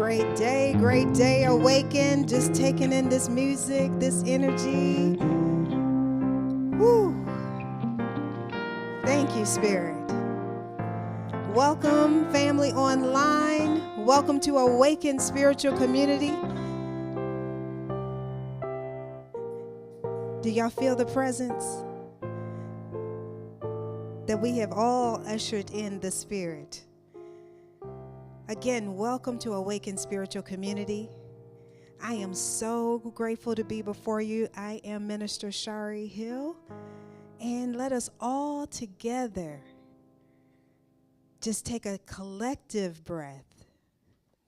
Great day, Awaken. Just taking in this music, this energy. Woo. Thank you, Spirit. Welcome, family online. Welcome to Awaken Spiritual Community. Do y'all feel the presence? That we have all ushered in the Spirit. Again, welcome to Awaken Spiritual Community. I am so grateful to be before you. I am Minister Shari Hill. And let us all together just take a collective breath.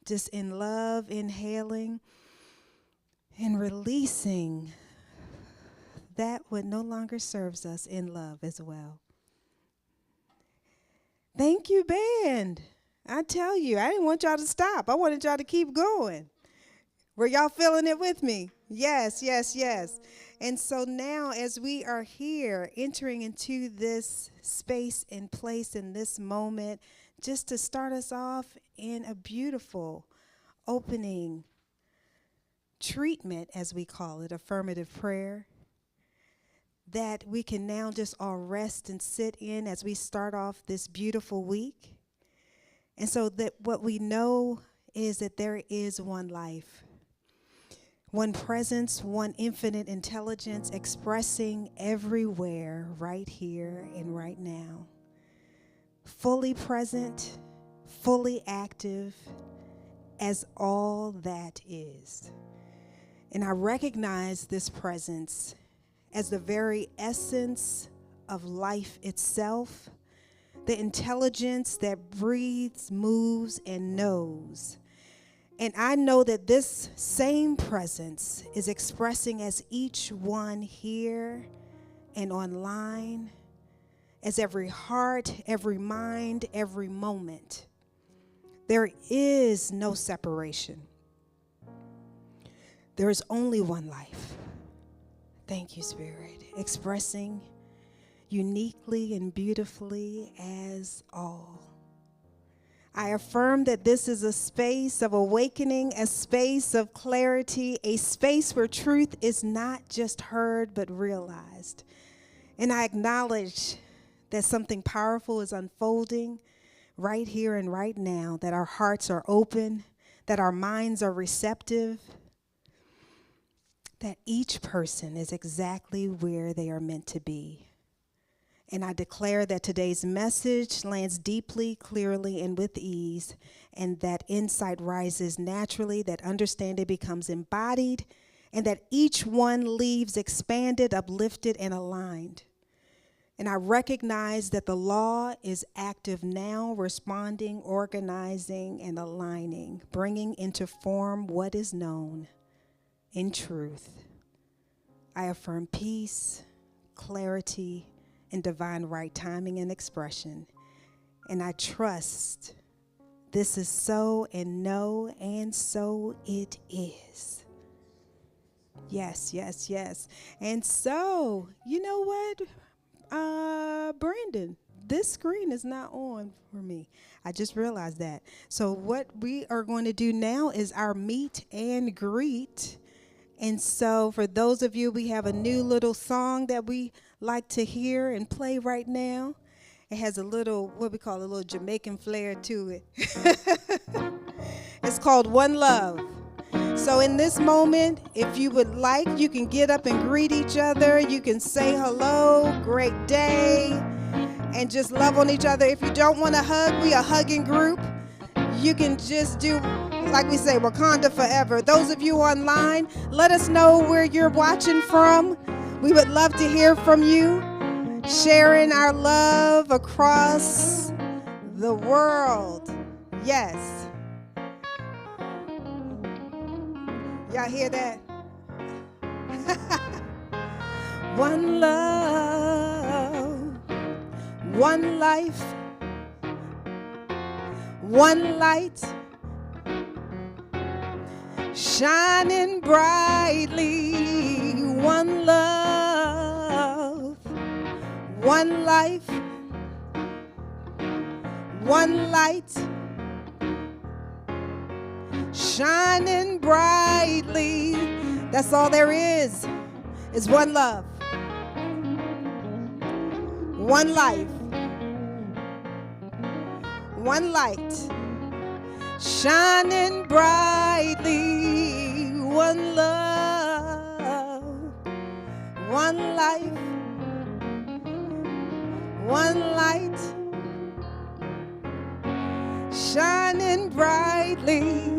Just in love, inhaling and releasing that what no longer serves us in love as well. Thank you, band. I tell you, I didn't want y'all to stop. I wanted y'all to keep going. Were y'all feeling it with me? Yes, yes, yes. And so now as we are here entering into this space and place in this moment, just to start us off in a beautiful opening treatment, as we call it, affirmative prayer, that we can now just all rest and sit in as we start off this beautiful week. And so that what we know is that there is one life, one presence, one infinite intelligence expressing everywhere, right here and right now. Fully present, fully active as all that is. And I recognize this presence as the very essence of life itself, the intelligence that breathes, moves, and knows. And I know that this same presence is expressing as each one here and online, as every heart, every mind, every moment. There is no separation. There is only one life. Thank you, Spirit, expressing uniquely and beautifully as all. I affirm that this is a space of awakening, a space of clarity, a space where truth is not just heard but realized. And I acknowledge that something powerful is unfolding right here and right now, that our hearts are open, that our minds are receptive, that each person is exactly where they are meant to be. And I declare that today's message lands deeply, clearly, and with ease, and that insight rises naturally, that understanding becomes embodied, and that each one leaves expanded, uplifted, and aligned. And I recognize that the law is active now, responding, organizing, and aligning, bringing into form what is known in truth. I affirm peace, clarity, and divine right timing and expression. And I trust this is so and know, and so it is. Yes, yes, yes. And so, you know what, Brandon, this screen is not on for me. I just realized that. So what we are going to do now is our meet and greet. And so for those of you, we have a new little song that we like to hear and play right now. It has a little, what we call a little Jamaican flair to it. It's called One Love. So in this moment, if you would like, you can get up and greet each other. You can say hello, great day, and just love on each other. If you don't want to hug, we a hugging group. You can just do, like we say, Wakanda forever. Those of you online, let us know where you're watching from. We would love to hear from you, sharing our love across the world. Yes. Y'all hear that? One love, one life, one light, shining brightly. One love, one life, one light, shining brightly. That's all there is one love, one life, one light, shining brightly, one love, one life, one light, shining brightly.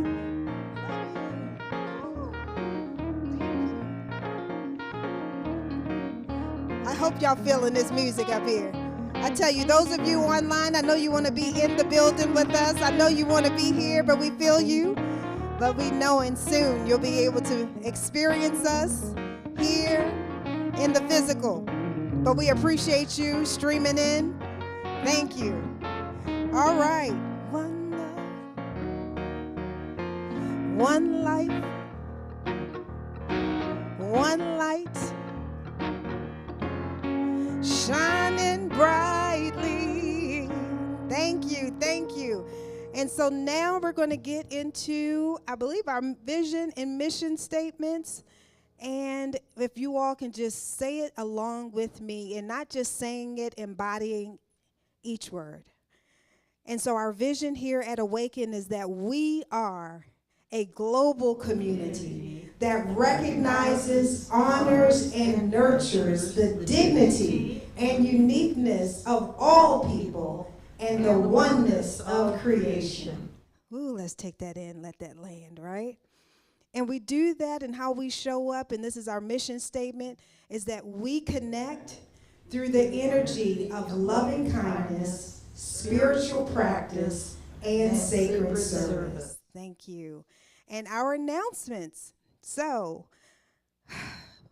I hope y'all feeling this music up here. I tell you, those of you online, I know you want to be in the building with us. I know you want to be here, but we feel you. But we know and soon you'll be able to experience us here in the physical. But we appreciate you streaming in. Thank you. All right. One love, one life, one light, shining brightly. Thank you, thank you. And so now we're going to get into, I believe, our vision and mission statements. And if you all can just say it along with me and not just saying it, embodying each word. And so our vision here at Awaken is that we are a global community that recognizes, honors, and nurtures the dignity and uniqueness of all people and the oneness of creation. Ooh, let's take that in, let that land, right? And we do that in how we show up, and this is our mission statement, is that we connect through the energy of loving kindness, spiritual practice, and sacred service. Thank you. And our announcements. So,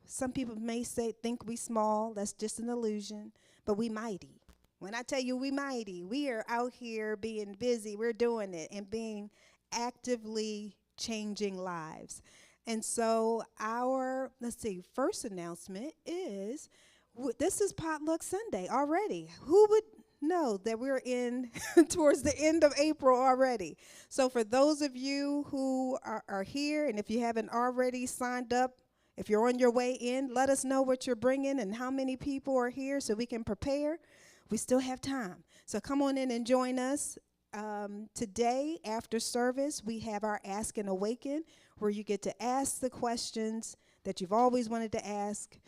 some people may think we small. That's just an illusion. But we mighty. When I tell you we mighty, we are out here being busy. We're doing it and being actively changing lives. And so our, first announcement is, this is Potluck Sunday already. Who would know that we're in towards the end of April already? So for those of you who are here, and if you haven't already signed up, if you're on your way in, let us know what you're bringing and how many people are here so we can prepare. We still have time. So come on in and join us. Today, after service, we have our Ask and Awaken, where you get to ask the questions that you've always wanted to ask.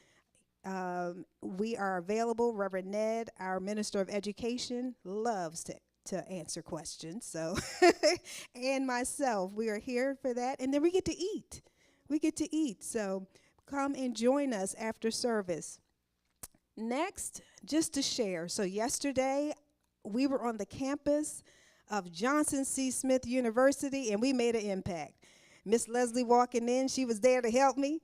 We are available. Reverend Ned, our Minister of Education, loves to answer questions. So, and myself, we are here for that. And then we get to eat. We get to eat. So come and join us after service. Next, just to share. So yesterday, we were on the campus of Johnson C. Smith University, and we made an impact. Miss Leslie walking in, she was there to help me.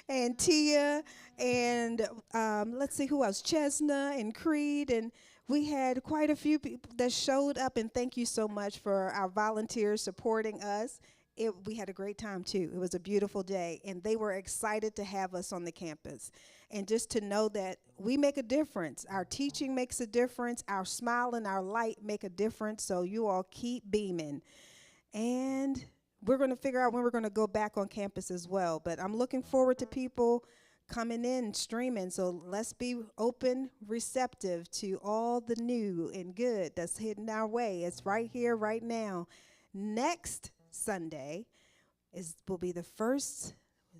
And Tia, and let's see who else, Chesna and Creed, and we had quite a few people that showed up, and thank you so much for our volunteers supporting us. We had a great time, too. It was a beautiful day, and they were excited to have us on the campus. And just to know that we make a difference. Our teaching makes a difference. Our smile and our light make a difference, so you all keep beaming. And we're going to figure out when we're going to go back on campus as well. But I'm looking forward to people coming in, streaming. So let's be open, receptive to all the new and good that's heading our way. It's right here, right now. Next Sunday will be the first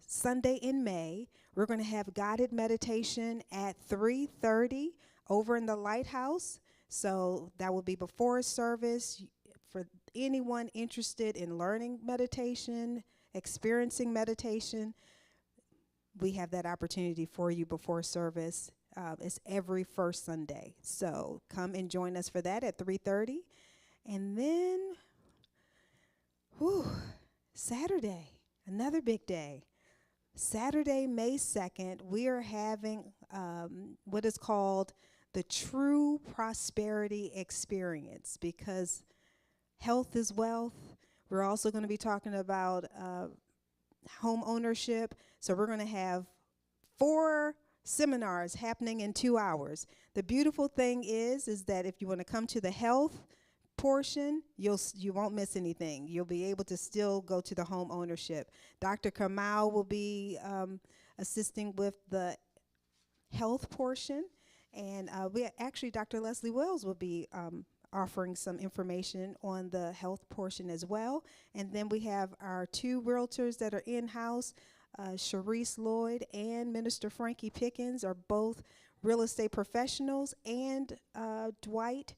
Sunday in May. We're going to have guided meditation at 3:30 over in the Lighthouse. So that will be before service. For anyone interested in learning meditation, experiencing meditation, we have that opportunity for you before service. It's every first Sunday. So come and join us for that at 3:30. And then, Saturday, another big day. Saturday, May 2nd, we are having what is called the True Prosperity Experience, because health is wealth. We're also going to be talking about home ownership. So we're going to have 4 seminars happening in 2 hours. The beautiful thing is that if you want to come to the health portion, you won't miss anything. You'll be able to still go to the home ownership. Dr. Kamal will be assisting with the health portion, and Dr. Leslie Wells will be offering some information on the health portion as well. And then we have our two realtors that are in-house, Sharice Lloyd and Minister Frankie Pickens are both real estate professionals, and Dwight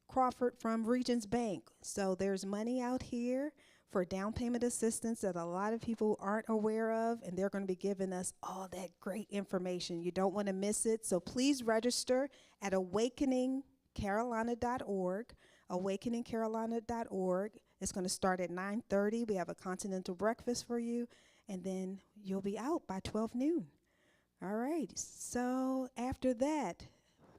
Crawford from Regions Bank. So there's money out here for down payment assistance that a lot of people aren't aware of, and they're going to be giving us all that great information. You don't want to miss it. So please register at awakeningcarolina.org, awakeningcarolina.org. It's going to start at 9:30. We have a continental breakfast for you, and then you'll be out by 12 noon. All right, so after that,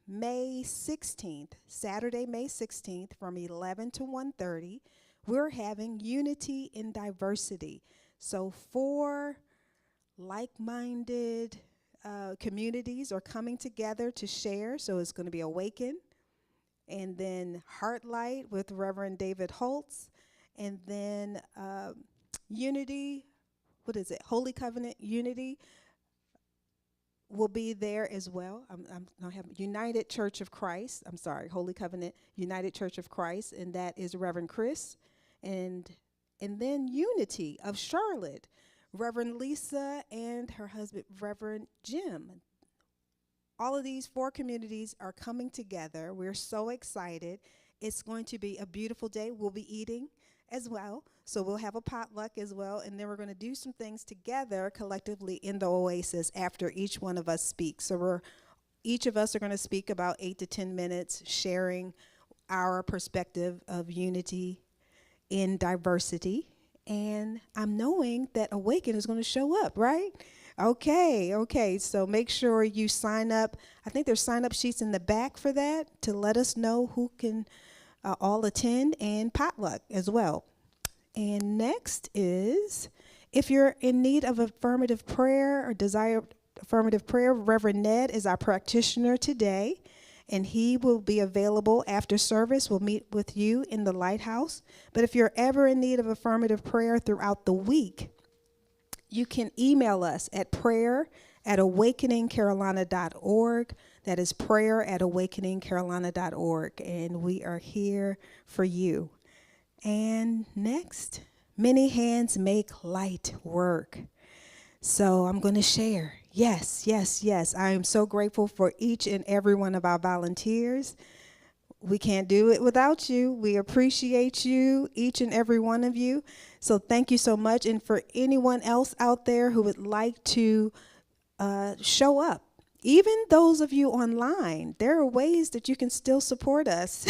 May 16th, Saturday, May 16th, from 11 to 1:30, we're having Unity in Diversity. So 4 like-minded communities are coming together to share. So it's going to be Awaken, and then Heartlight with Reverend David Holtz, and then Unity, Holy Covenant Unity will be there as well. I have United Church of Christ. Holy Covenant United Church of Christ, and that is Reverend Chris, and then Unity of Charlotte, Reverend Lisa and her husband Reverend Jim. All of these 4 communities are coming together. We're so excited. It's going to be a beautiful day. We'll be eating as well. So we'll have a potluck as well, and then we're going to do some things together collectively in the Oasis after each one of us speaks. So each of us are going to speak about 8 to 10 minutes, sharing our perspective of unity in diversity. And I'm knowing that Awaken is going to show up, right? Okay. So make sure you sign up. I think there's sign-up sheets in the back for that to let us know who can all attend, and potluck as well. And next is, if you're in need of affirmative prayer or desire affirmative prayer, Reverend Ned is our practitioner today, and he will be available after service. We'll meet with you in the Lighthouse. But if you're ever in need of affirmative prayer throughout the week, you can email us at prayer@awakeningcarolina.org. That is prayer@awakeningcarolina.org, and we are here for you. And next, many hands make light work. So I'm going to share. Yes. I am so grateful for each and every one of our volunteers. We can't do it without you. We appreciate you, each and every one of you. So thank you so much. And for anyone else out there who would like to show up, even those of you online, there are ways that you can still support us,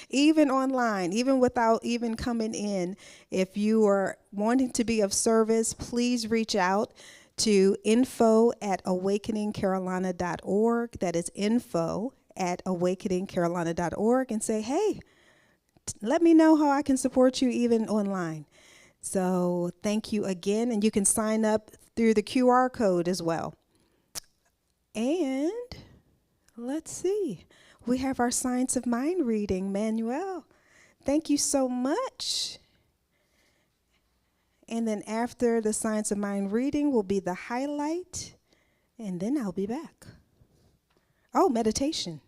even online, even without even coming in. If you are wanting to be of service, please reach out to info@awakeningcarolina.org. That is info@awakeningcarolina.org, and say, hey, let me know how I can support you even online. So thank you again, and you can sign up through the QR code as well. And let's see, we have our Science of Mind reading. Manuel, thank you so much. And then after the Science of Mind reading will be the highlight, and then I'll be back. Oh, meditation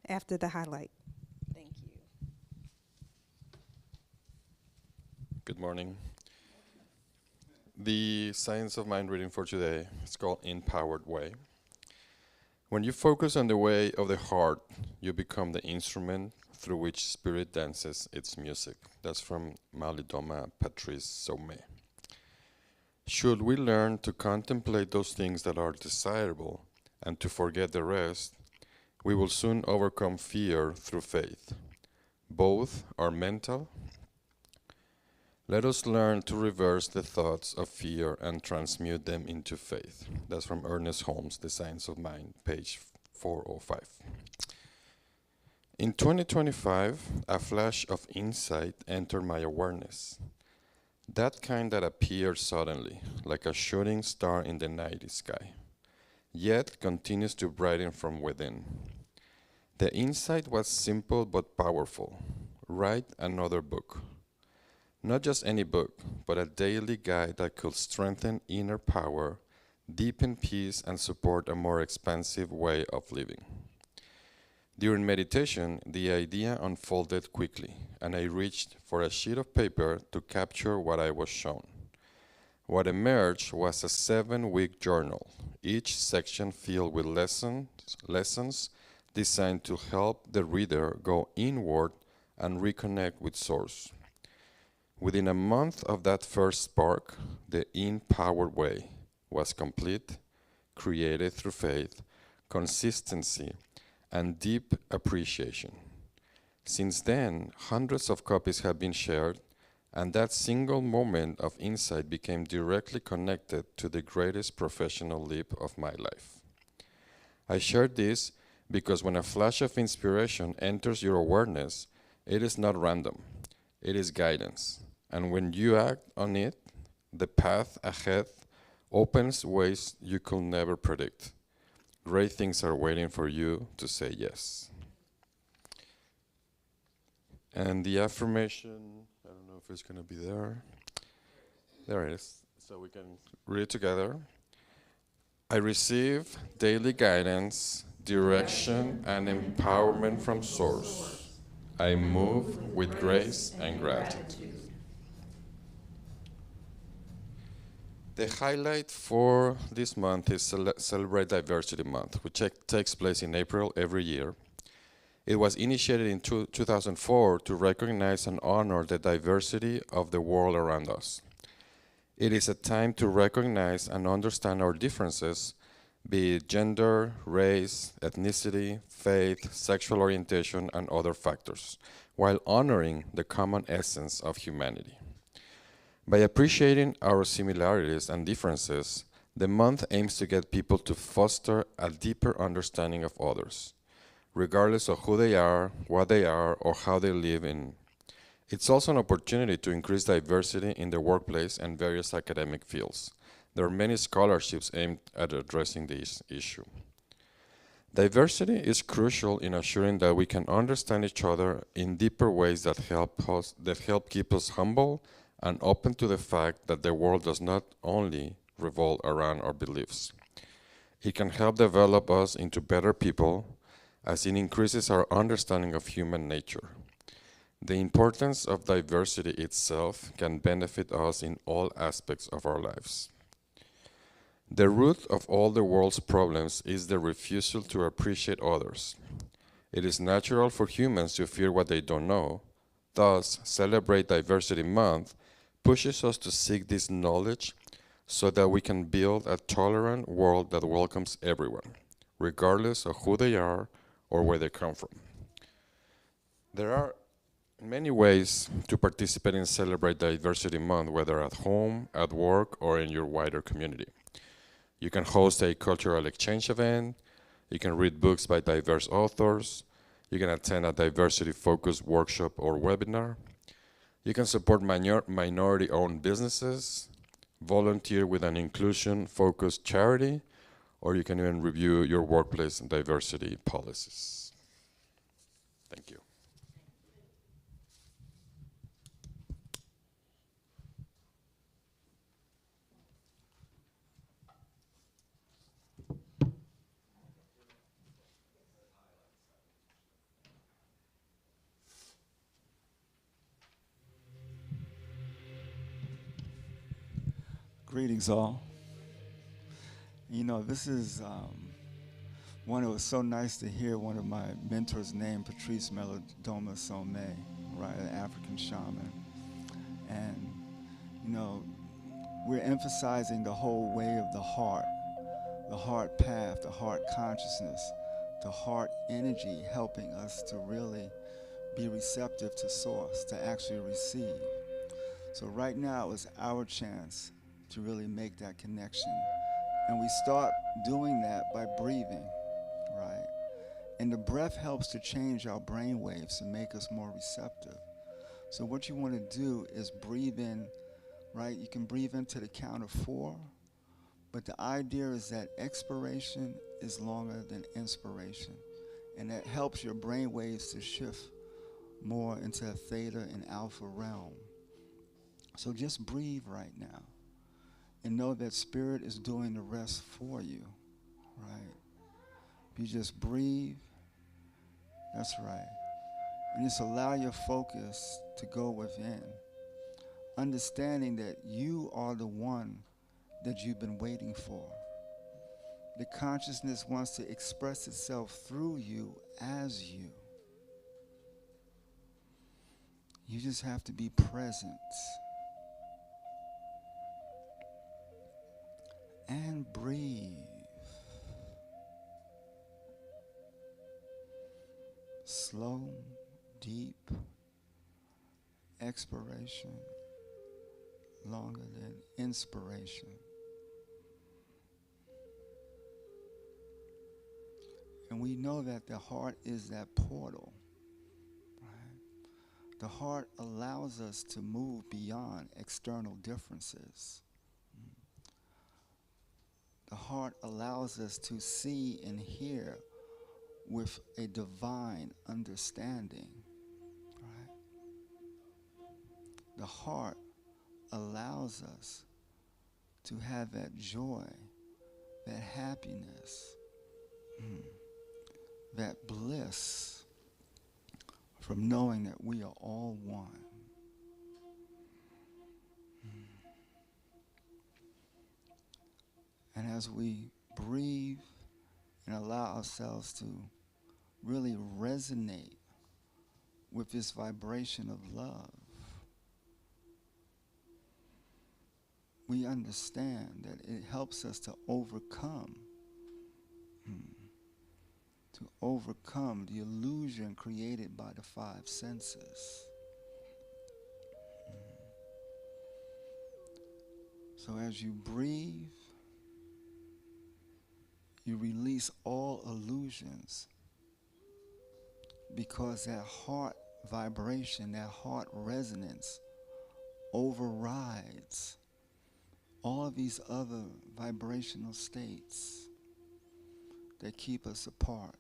after the highlight. Thank you. Good morning. The Science of Mind reading for today is called Empowered Way. When you focus on the way of the heart, you become the instrument through which spirit dances its music. That's from Malidoma Patrice Sommet. Should we learn to contemplate those things that are desirable and to forget the rest, we will soon overcome fear through faith. Both are mental. Let us learn to reverse the thoughts of fear and transmute them into faith. That's from Ernest Holmes, The Science of Mind, page 405. In 2025, a flash of insight entered my awareness. That kind that appears suddenly, like a shooting star in the night sky, yet continues to brighten from within. The insight was simple but powerful. write another book. Not just any book, but a daily guide that could strengthen inner power, deepen peace, and support a more expansive way of living. During meditation, the idea unfolded quickly, and I reached for a sheet of paper to capture what I was shown. What emerged was a 7-week journal, each section filled with lessons designed to help the reader go inward and reconnect with Source. Within a month of that first spark, the Empowered Way was complete, created through faith, consistency, and deep appreciation. Since then, hundreds of copies have been shared, and that single moment of insight became directly connected to the greatest professional leap of my life. I share this because when a flash of inspiration enters your awareness, it is not random, it is guidance. And when you act on it, the path ahead opens ways you could never predict. Great things are waiting for you to say yes. And the affirmation, I don't know if it's going to be there. There it is. So we can read it together. I receive daily guidance, direction, and empowerment from Source. I move with grace and gratitude. The highlight for this month is Celebrate Diversity Month, which takes place in April every year. It was initiated in 2004 to recognize and honor the diversity of the world around us. It is a time to recognize and understand our differences, be it gender, race, ethnicity, faith, sexual orientation, and other factors, while honoring the common essence of humanity. By appreciating our similarities and differences, the month aims to get people to foster a deeper understanding of others, regardless of who they are, what they are, or how they live in. It's also an opportunity to increase diversity in the workplace and various academic fields. There are many scholarships aimed at addressing this issue. Diversity is crucial in assuring that we can understand each other in deeper ways that help keep us humble and open to the fact that the world does not only revolve around our beliefs. It can help develop us into better people as it increases our understanding of human nature. The importance of diversity itself can benefit us in all aspects of our lives. The root of all the world's problems is the refusal to appreciate others. It is natural for humans to fear what they don't know. Thus, Celebrate Diversity Month pushes us to seek this knowledge so that we can build a tolerant world that welcomes everyone, regardless of who they are or where they come from. There are many ways to participate in Celebrate Diversity Month, whether at home, at work, or in your wider community. You can host a cultural exchange event, you can read books by diverse authors, you can attend a diversity-focused workshop or webinar, you can support minority-owned businesses, volunteer with an inclusion-focused charity, or you can even review your workplace diversity policies. Thank you. Greetings, all. You know, this is one. It was so nice to hear one of my mentors named Patrice Melodoma Somé, right, an African shaman. And, you know, we're emphasizing the whole way of the heart path, the heart consciousness, the heart energy, helping us to really be receptive to Source, to actually receive. So right now is our chance to really make that connection. And we start doing that by breathing, right? And the breath helps to change our brain waves and make us more receptive. So what you want to do is breathe in, right? You can breathe into the count of 4, but the idea is that expiration is longer than inspiration. And that helps your brain waves to shift more into a theta and alpha realm. So just breathe right now and know that Spirit is doing the rest for you, right? If you just breathe, that's right. And just allow your focus to go within, understanding that you are the one that you've been waiting for. The consciousness wants to express itself through you as you. You just have to be present and breathe. Slow, deep expiration, longer than inspiration. And we know that the heart is that portal, right? The heart allows us to move beyond external differences. The heart allows us to see and hear with a divine understanding, right? The heart allows us to have that joy, that happiness, that bliss from knowing that we are all one. And as we breathe and allow ourselves to really resonate with this vibration of love, we understand that it helps us to overcome the illusion created by the five senses. So as you breathe, you release all illusions, because that heart vibration, that heart resonance overrides all of these other vibrational states that keep us apart,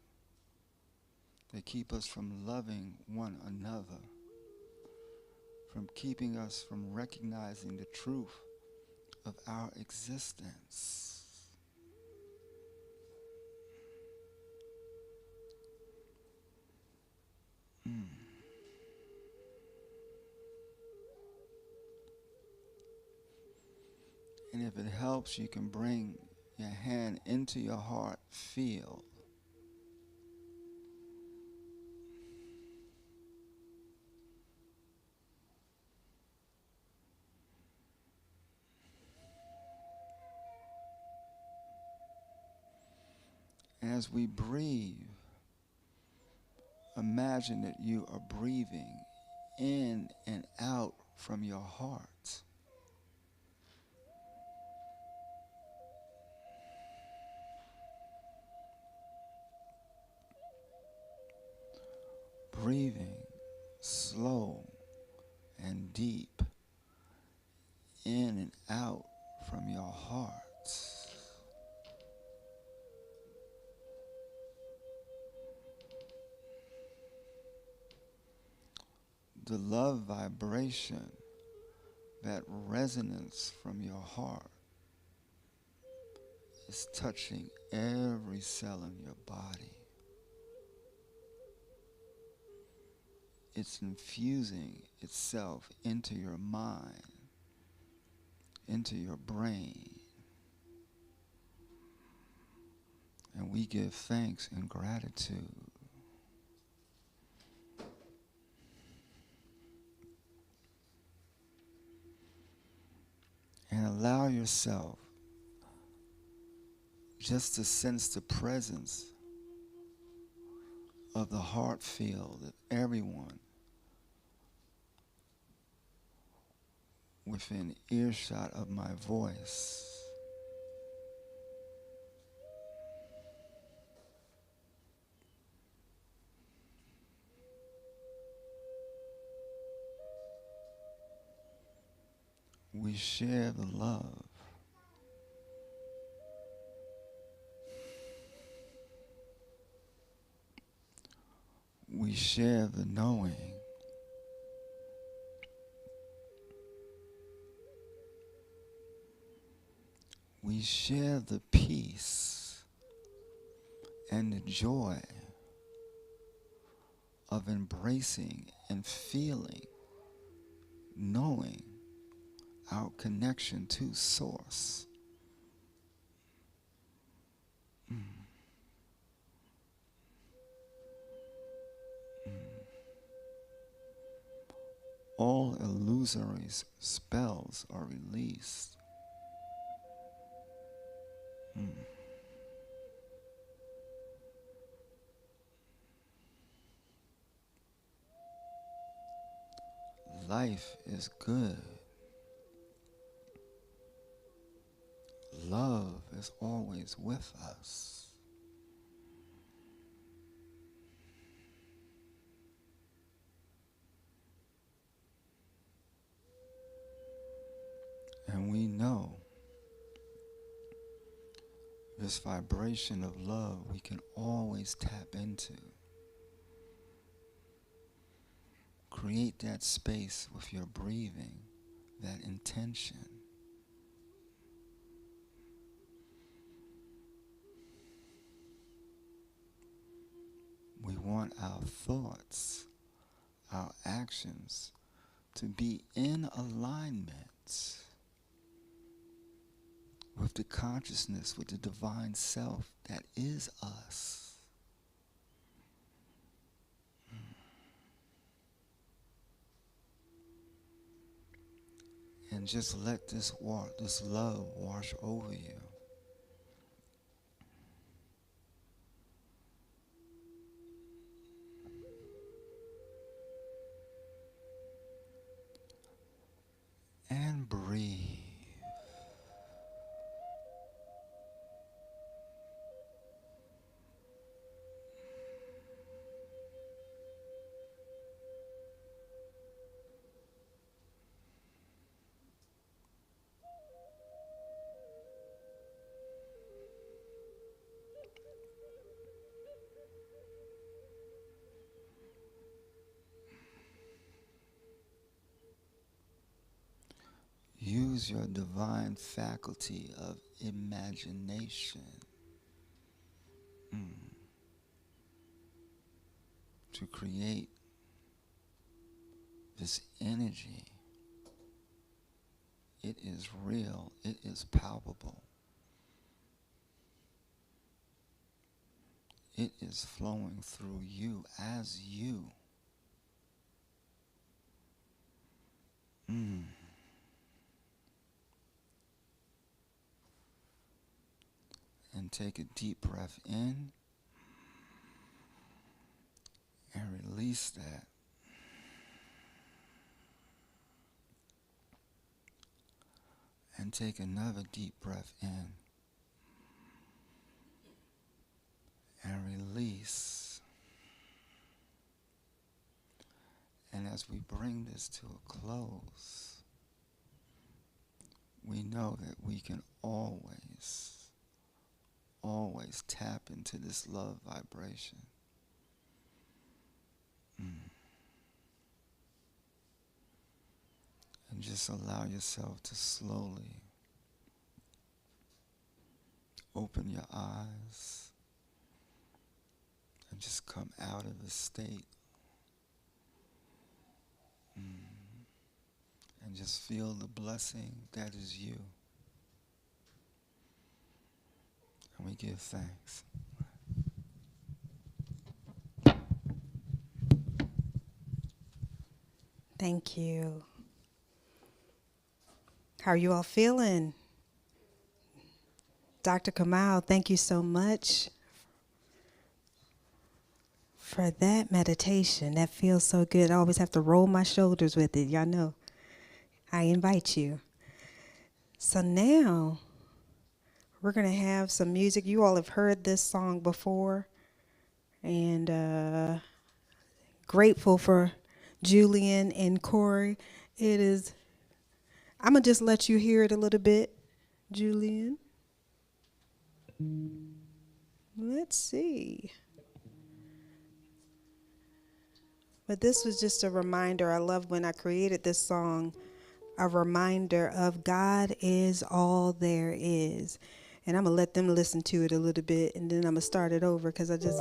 that keep us from loving one another, from keeping us from recognizing the truth of our existence. And if it helps, you can bring your hand into your heart field. And as we breathe, imagine that you are breathing in and out from your heart. Breathing slow and deep in and out from your heart. The love vibration, that resonance from your heart, is touching every cell in your body. It's infusing itself into your mind, into your brain. And we give thanks and gratitude. And allow yourself just to sense the presence of the heart field of everyone within earshot of my voice. We share the love. We share the knowing. we share the peace and the joy of embracing and feeling, knowing our connection to Source. All illusory spells are released. Life is good. Love is always with us. And we know this vibration of love we can always tap into. Create that space with your breathing, that intention. We want our thoughts, our actions to be in alignment with the consciousness, with the divine self that is us. And just let this love wash over you. And breathe. Use your divine faculty of imagination to create this energy. It is real. It is palpable. It is flowing through you as you. And take a deep breath in and release that. And take another deep breath in and release. And as we bring this to a close, we know that we can always tap into this love vibration. And just allow yourself to slowly open your eyes and just come out of the state. And just feel the blessing that is you. And we give thanks. Thank you. How are you all feeling? Dr. Kamal, thank you so much for that meditation. That feels so good. I always have to roll my shoulders with it. Y'all know. I invite you. So now we're going to have some music. You all have heard this song before. And grateful for Julian and Corey. I'm going to just let you hear it a little bit, Julian. Let's see. But this was just a reminder. I love when I created this song. a reminder of God is all there is. And I'm going to let them listen to it a little bit, and then I'm going to start it over because I just...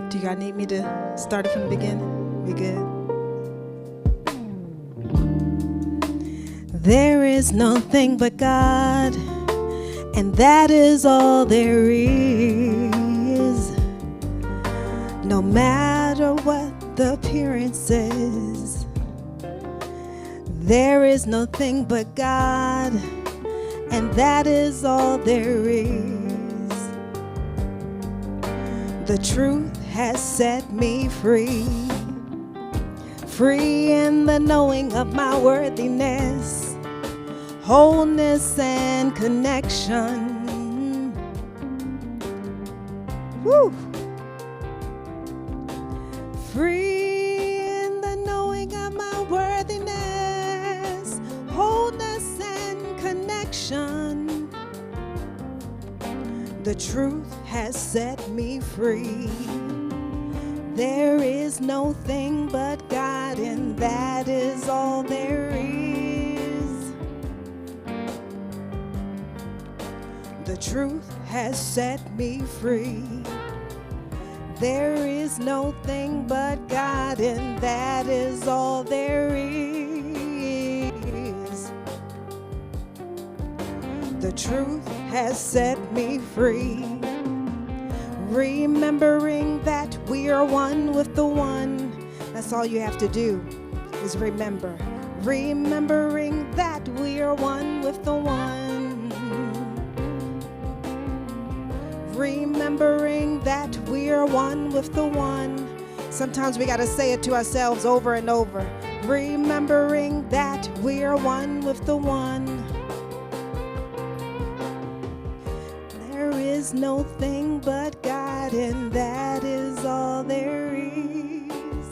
Do y'all need me to start it from the beginning? We good? There is nothing but God, and that is all there is. No matter what the appearance is, there is nothing but God, and that is all there is. The truth has set me free, free in the knowing of my worthiness, wholeness and connection. Woo! Free in the knowing of my worthiness, wholeness and connection. The truth has set me free. There is no thing but God, and that is all there is. The truth has set me free. There is no thing but God, and that is all there is. The truth has set me free. Remembering that we are one with the one. That's all you have to do is remember. Remembering that we are one with the one. Remembering that we are one with the one. Sometimes we got to say it to ourselves over and over. Remembering that we are one with the one. There is no thing but God, and that is all there is.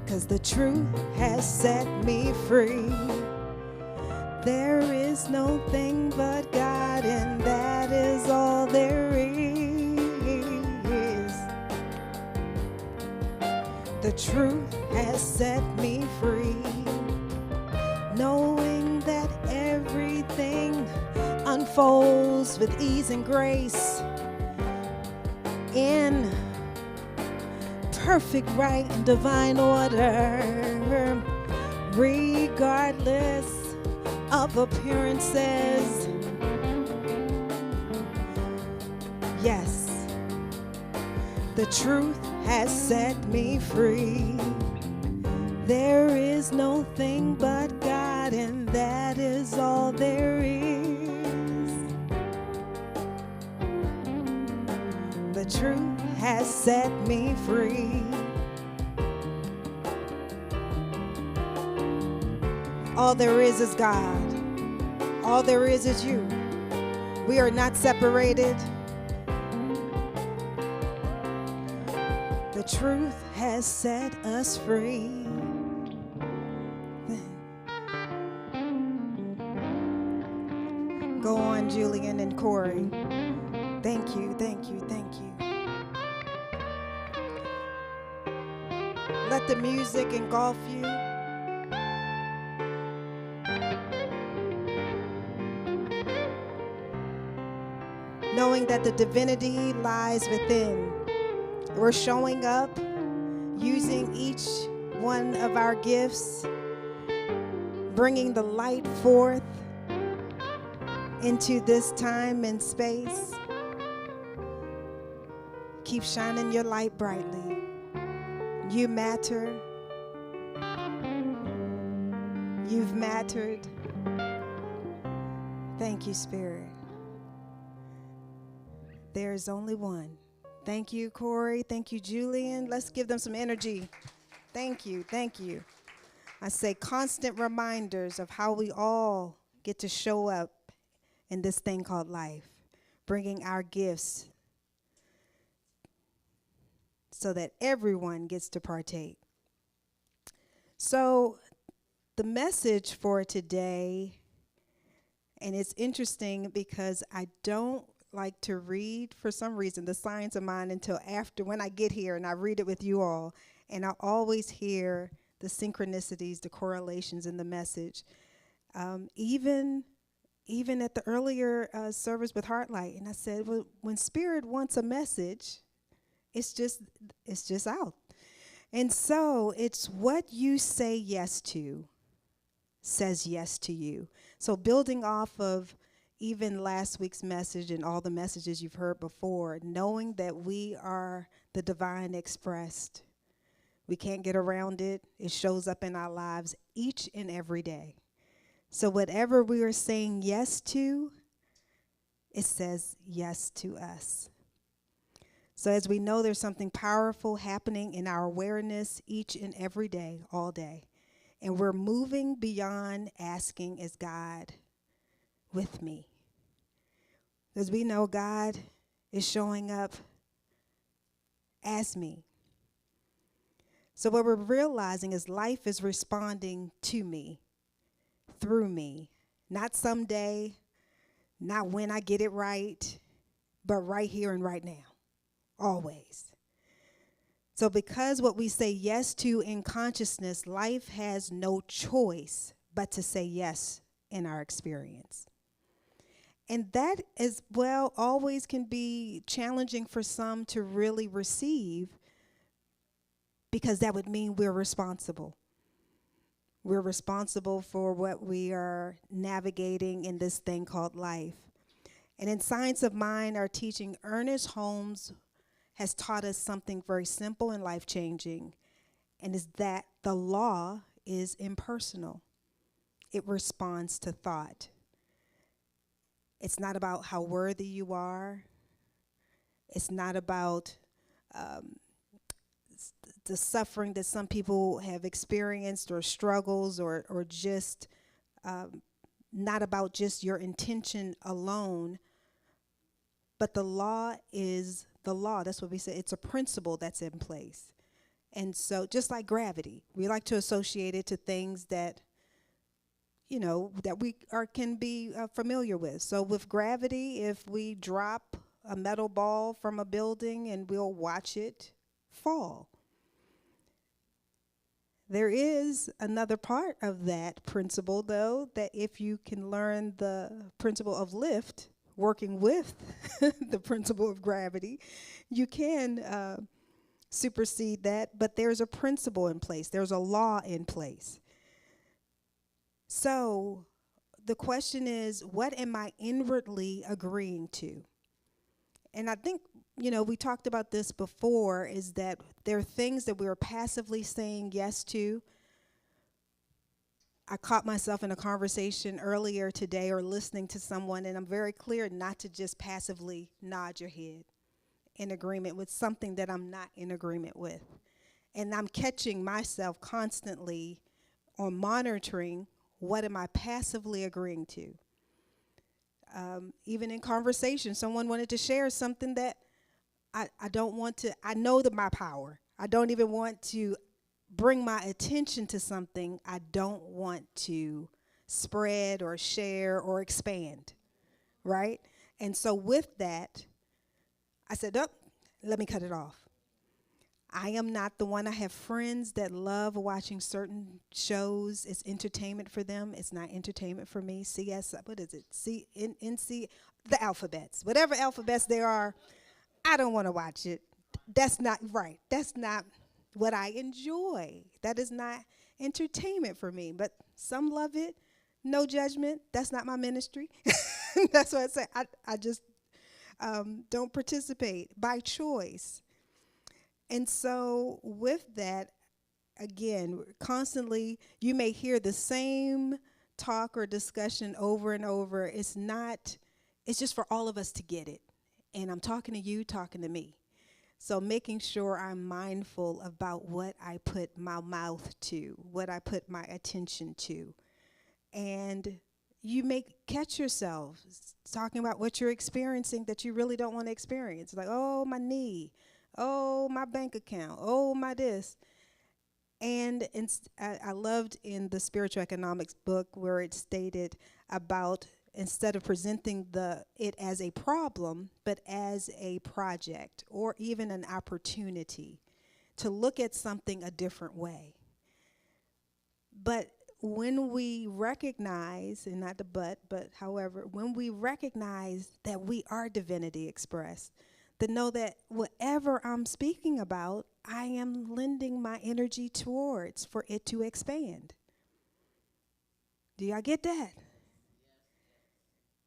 'Cause the truth has set me free. There is no thing but God, and that is all there is. The truth has set me free. Knowing that everything unfolds with ease and grace in perfect right and divine order, regardless of appearances. Yes, the truth has set me free. There is no thing but God, and that is all there is. The truth has set me free. All there is God. All there is you. We are not separated. The truth has set us free. Go on, Julian and Corey. Thank you, thank you, thank you. Let the music engulf you. Knowing that the divinity lies within. We're showing up, using each one of our gifts, bringing the light forth into this time and space. Keep shining your light brightly. You matter. You've mattered. Thank you, Spirit. There is only one. Thank you, Corey. Thank you, Julian. Let's give them some energy. Thank you. Thank you. I say constant reminders of how we all get to show up in this thing called life, bringing our gifts so that everyone gets to partake. So the message for today, and it's interesting because I don't like to read, for some reason, the Science of Mind until after when I get here and I read it with you all. And I always hear the synchronicities, the correlations in the message. Even at the earlier service with Heartlight, and I said, well, when Spirit wants a message, it's just out. And so it's what you say yes to says yes to you. So building off of even last week's message and all the messages you've heard before, knowing that we are the divine expressed. We can't get around it. It shows up in our lives each and every day. So whatever we are saying yes to, it says yes to us. So as we know, there's something powerful happening in our awareness each and every day, all day. And we're moving beyond asking, is God with me? Because we know God is showing up as me. So what we're realizing is life is responding to me, through me. Not someday, not when I get it right, but right here and right now, always. So because what we say yes to in consciousness, life has no choice but to say yes in our experience. And that as well always can be challenging for some to really receive, because that would mean we're responsible. We're responsible for what we are navigating in this thing called life. And in Science of Mind, our teaching, Ernest Holmes has taught us something very simple and life-changing, and is that the law is impersonal. It responds to thought. It's not about how worthy you are. It's not about the suffering that some people have experienced or struggles or just not about just your intention alone. But the law is the law. That's what we say. It's a principle that's in place. And so just like gravity, we like to associate it to things that, you know, that we can be familiar with. So with gravity, if we drop a metal ball from a building and we'll watch it fall. There is another part of that principle, though, that if you can learn the principle of lift, working with the principle of gravity, you can supersede that, but there's a principle in place. There's a law in place. So the question is, what am I inwardly agreeing to? And I think, you know, we talked about this before, is that there are things that we are passively saying yes to. I caught myself in a conversation earlier today or listening to someone, and I'm very clear not to just passively nod your head in agreement with something that I'm not in agreement with. And I'm catching myself constantly on monitoring, what am I passively agreeing to? Even in conversation, someone wanted to share something that I don't want to, I know that my power. I don't even want to bring my attention to something I don't want to spread or share or expand, right? And so with that, I said, oh, let me cut it off. I am not the one. I have friends that love watching certain shows. It's entertainment for them. It's not entertainment for me. CS, what is it? NC, the alphabets. Whatever alphabets there are, I don't want to watch it. That's not right. That's not what I enjoy. That is not entertainment for me. But some love it. No judgment. That's not my ministry. That's what I say. I just don't participate by choice. And so with that, again, constantly, you may hear the same talk or discussion over and over. It's just for all of us to get it. And I'm talking to you, talking to me. So making sure I'm mindful about what I put my mouth to, what I put my attention to. And you may catch yourself talking about what you're experiencing that you really don't want to experience. Like, oh, my knee. Oh, my bank account. Oh, my this. And I loved in the spiritual economics book where it stated about instead of presenting it as a problem, but as a project or even an opportunity to look at something a different way. But when we recognize, and not the but however, when we recognize that we are divinity expressed, to know that whatever I'm speaking about, I am lending my energy towards for it to expand. Do y'all get that?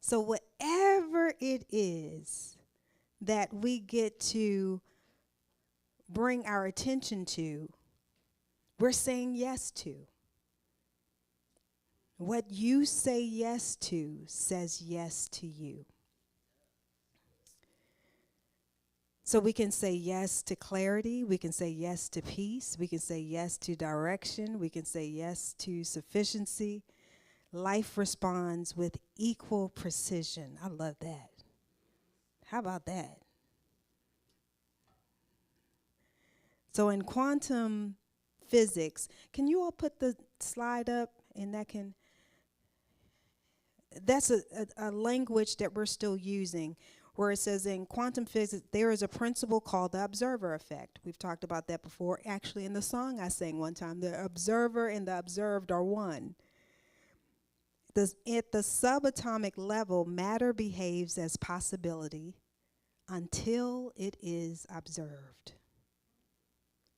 So whatever it is that we get to bring our attention to, we're saying yes to. What you say yes to says yes to you. So we can say yes to clarity, we can say yes to peace, we can say yes to direction, we can say yes to sufficiency. Life responds with equal precision. I love that. How about that? So in quantum physics, can you all put the slide up? And that's a language that we're still using, where it says in quantum physics, there is a principle called the observer effect. We've talked about that before. Actually, in the song I sang one time, the observer and the observed are one. At the subatomic level, matter behaves as possibility until it is observed.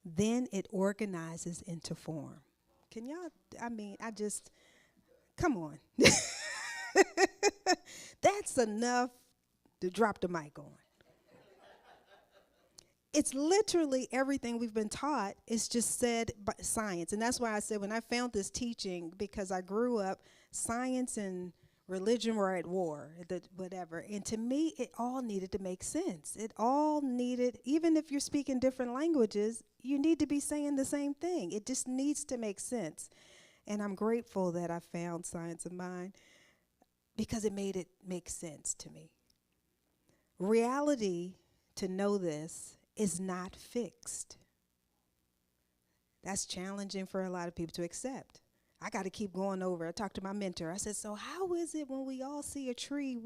Then it organizes into form. Can y'all, come on. That's enough to drop the mic on. It's literally everything we've been taught is just said by science. And that's why I said when I found this teaching, because I grew up, science and religion were at war, whatever. And to me, it all needed to make sense. It all needed, even if you're speaking different languages, you need to be saying the same thing. It just needs to make sense. And I'm grateful that I found Science of Mind because it made it make sense to me. Reality, to know this, is not fixed. That's challenging for a lot of people to accept. I got to keep going over. I talked to my mentor. I said, so how is it when we all see a tree?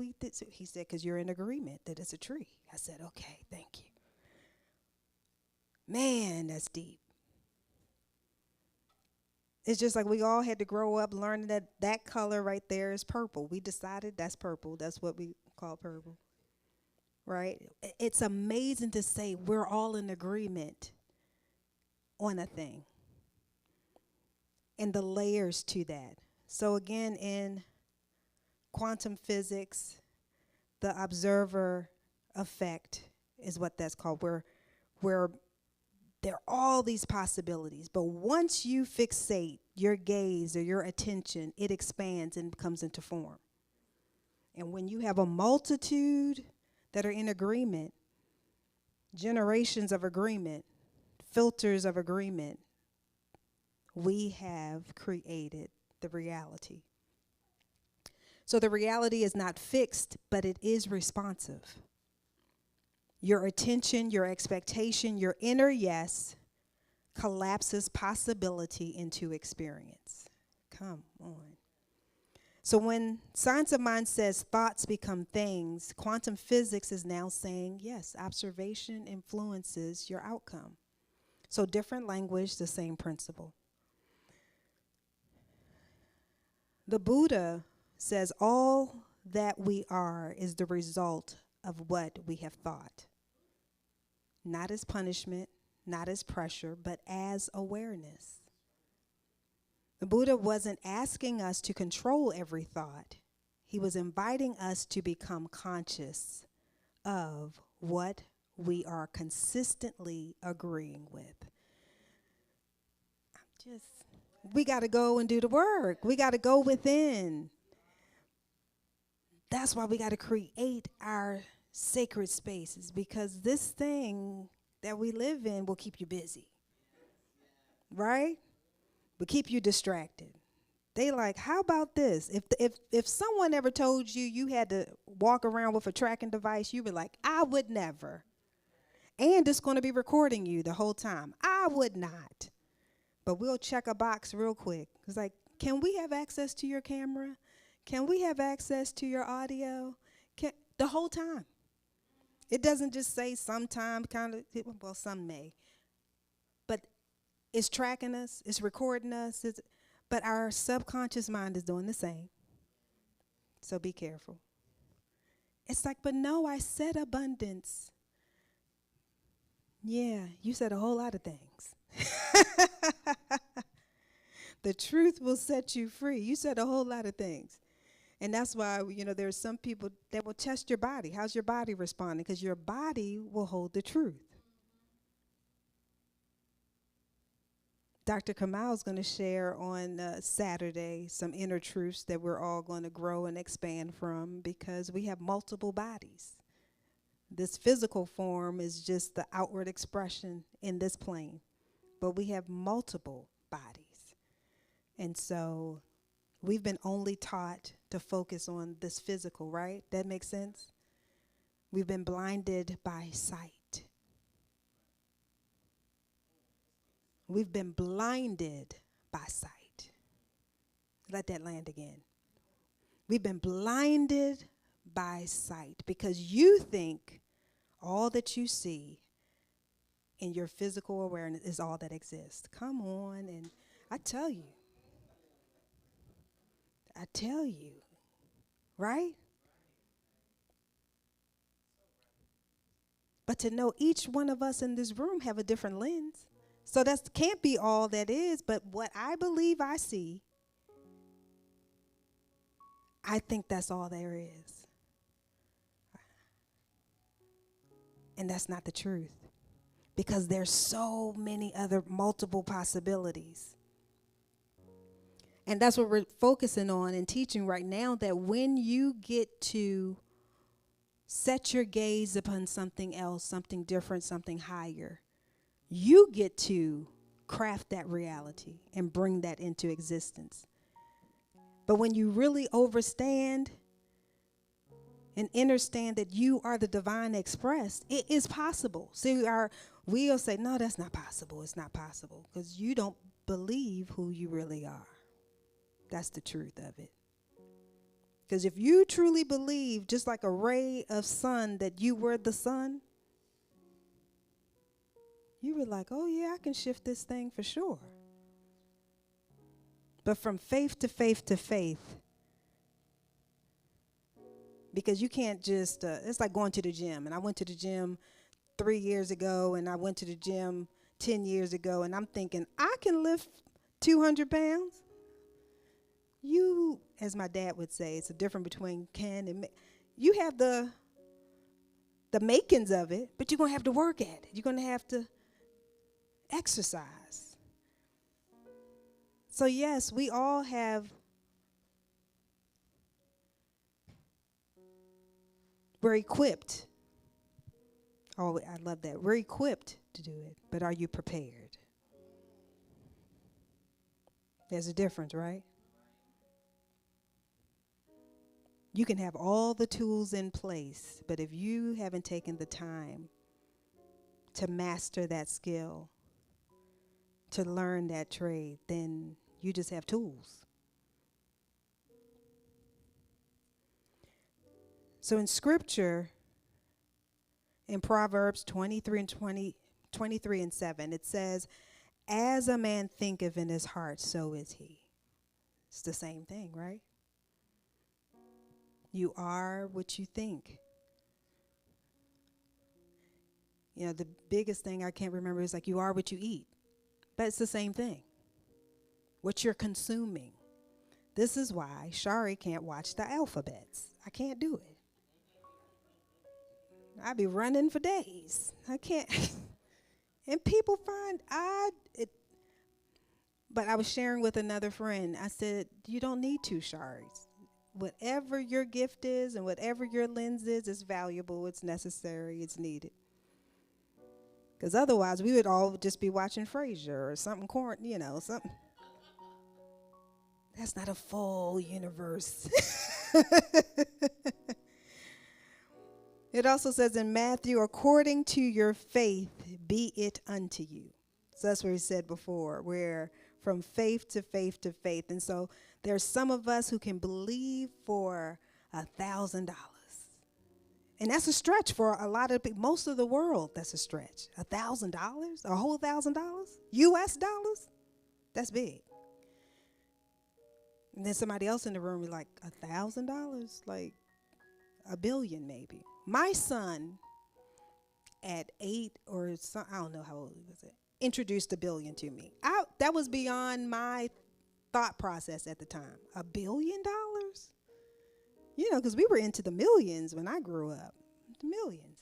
He said, because you're in agreement that it's a tree. I said, okay, thank you. Man, that's deep. It's just like we all had to grow up learning that that color right there is purple. We decided that's purple. That's what we call purple. Right? It's amazing to say we're all in agreement on a thing. And the layers to that. So again, in quantum physics, the observer effect is what that's called, where there are all these possibilities. But once you fixate your gaze or your attention, it expands and comes into form. And when you have a multitude that are in agreement, generations of agreement, filters of agreement, we have created the reality. So the reality is not fixed, but it is responsive. Your attention, your expectation, your inner yes collapses possibility into experience. Come on. So when Science of Mind says thoughts become things, quantum physics is now saying, yes, observation influences your outcome. So different language, the same principle. The Buddha says all that we are is the result of what we have thought. Not as punishment, not as pressure, but as awareness. The Buddha wasn't asking us to control every thought. He was inviting us to become conscious of what we are consistently agreeing with. We got to go and do the work. We got to go within. That's why we got to create our sacred spaces, because this thing that we live in will keep you busy. Right? Will keep you distracted. They like, how about this? If someone ever told you you had to walk around with a tracking device, you'd be like, I would never. And it's going to be recording you the whole time. I would not. But we'll check a box real quick. It's like, can we have access to your camera? Can we have access to your audio? The whole time. It doesn't just say sometime, kind of, well, some may. But it's tracking us, it's recording us, but our subconscious mind is doing the same. So be careful. It's like, but no, I said abundance. Yeah, you said a whole lot of things. The truth will set you free. You said a whole lot of things. And that's why, there's some people that will test your body. How's your body responding? Because your body will hold the truth. Dr. Kamal is going to share on Saturday some inner truths that we're all going to grow and expand from, because we have multiple bodies. This physical form is just the outward expression in this plane, but we have multiple bodies. And so we've been only taught to focus on this physical, right? That makes sense? We've been blinded by sight. We've been blinded by sight. Let that land again. We've been blinded by sight because you think all that you see in your physical awareness is all that exists. Come on, and I tell you, right? But to know each one of us in this room have a different lens. So that can't be all that is, but what I believe I see, I think that's all there is. And that's not the truth, because there's so many other multiple possibilities. And that's what we're focusing on and teaching right now, that when you get to set your gaze upon something else, something different, something higher, you get to craft that reality and bring that into existence. But when you really overstand and understand that you are the divine expressed, it is possible. See, we'll say, no, that's not possible. It's not possible, because you don't believe who you really are. That's the truth of it. Because if you truly believe, just like a ray of sun, that you were the sun, you were like, oh yeah, I can shift this thing for sure. But from faith to faith to faith, because you can't just, it's like going to the gym. And I went to the gym 3 years ago, and I went to the gym 10 years ago, and I'm thinking, I can lift 200 pounds? You, as my dad would say, it's a difference between can and you have the makings of it, but you're going to have to work at it. You're going to have to exercise. So yes, we all we're equipped. Oh, I love that. We're equipped to do it, but are you prepared? There's a difference, right? You can have all the tools in place, but if you haven't taken the time to master that skill, to learn that trade, then you just have tools. So in Scripture, in Proverbs 23 and 7, it says, as a man thinketh in his heart, so is he. It's the same thing, right? You are what you think. The biggest thing I can't remember is like you are what you eat. But it's the same thing. What you're consuming. This is why Shari can't watch the alphabets. I can't do it. I'd be running for days. I can't. And people find odd. But I was sharing with another friend. I said, you don't need two Sharis. Whatever your gift is and whatever your lens is valuable, it's necessary, it's needed. Because otherwise, we would all just be watching Frasier or something, something. That's not a full universe. It also says in Matthew, according to your faith, be it unto you. So that's what he said before, where from faith to faith to faith. And so There's some of us who can believe for $1,000. And that's a stretch for a lot of people. Most of the world, that's a stretch. $1,000? A whole $1,000? US dollars? That's big. And then somebody else in the room be like, $1,000? Like $1 billion maybe. My son at 8 or some, I don't know how old he was, introduced $1 billion to me. That was beyond my thought process at the time. $1 billion? You know, because we were into the millions when I grew up. The millions.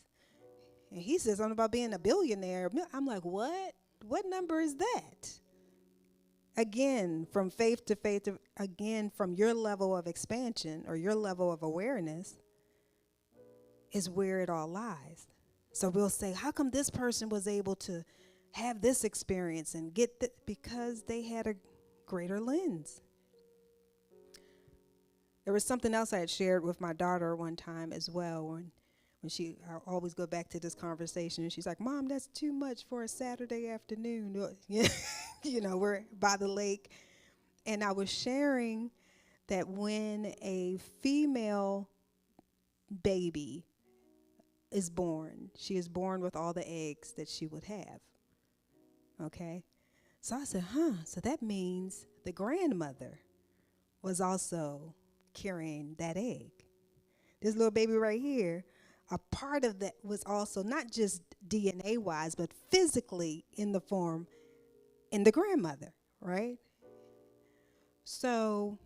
And he says something about being a billionaire. I'm like, what? What number is that? Again, from faith to faith, again, from your level of expansion or your level of awareness is where it all lies. So we'll say, how come this person was able to have this experience and get that? Because they had a greater lens. There was something else I had shared with my daughter one time as well. When I always go back to this conversation, and she's like, Mom, that's too much for a Saturday afternoon. You know, we're by the lake. And I was sharing that when a female baby is born, she is born with all the eggs that she would have. Okay? So I said, so that means the grandmother was also carrying that egg. This little baby right here, a part of that was also not just DNA-wise, but physically in the grandmother, right? So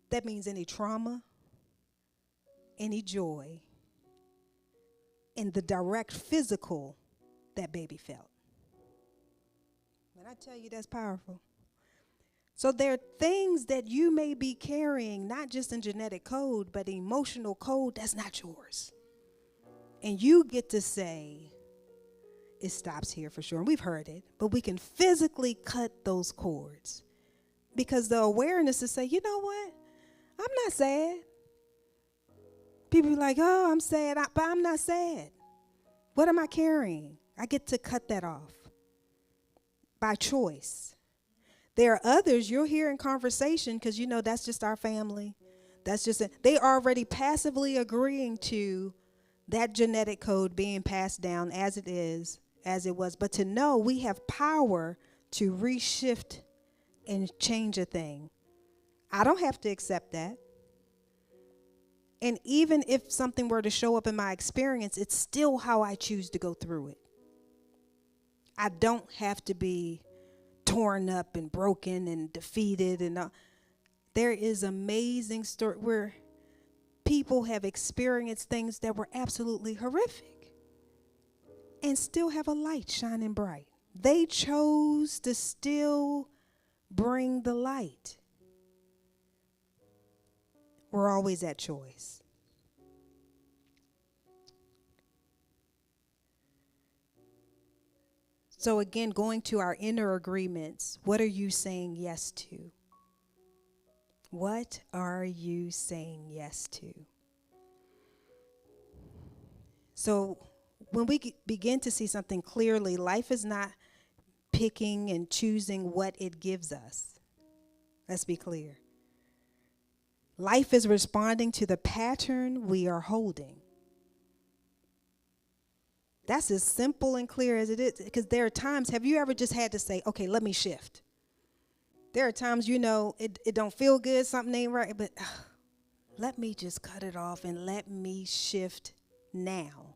that means any trauma, any joy, and the direct physical that baby felt. When I tell you that's powerful. So there are things that you may be carrying, not just in genetic code, but emotional code that's not yours. And you get to say, it stops here for sure. And we've heard it, but we can physically cut those cords. Because the awareness to say, you know what? I'm not sad. People be like, oh, I'm sad, but I'm not sad. What am I carrying? I get to cut that off by choice. There are others you'll hear in conversation because, you know, that's just our family. That's just it. They already passively agreeing to that genetic code being passed down as it is, as it was. But to know we have power to reshift and change a thing. I don't have to accept that. And even if something were to show up in my experience, it's still how I choose to go through it. I don't have to be torn up and broken and defeated. And there is amazing story where people have experienced things that were absolutely horrific and still have a light shining bright. They chose to still bring the light. We're always at choice. So again, going to our inner agreements, what are you saying yes to? What are you saying yes to? So when we begin to see something clearly, life is not picking and choosing what it gives us. Let's be clear. Life is responding to the pattern we are holding. That's as simple and clear as it is. Because there are times, have you ever just had to say, okay, let me shift? There are times, you know, it don't feel good, something ain't right, but let me just cut it off and let me shift now.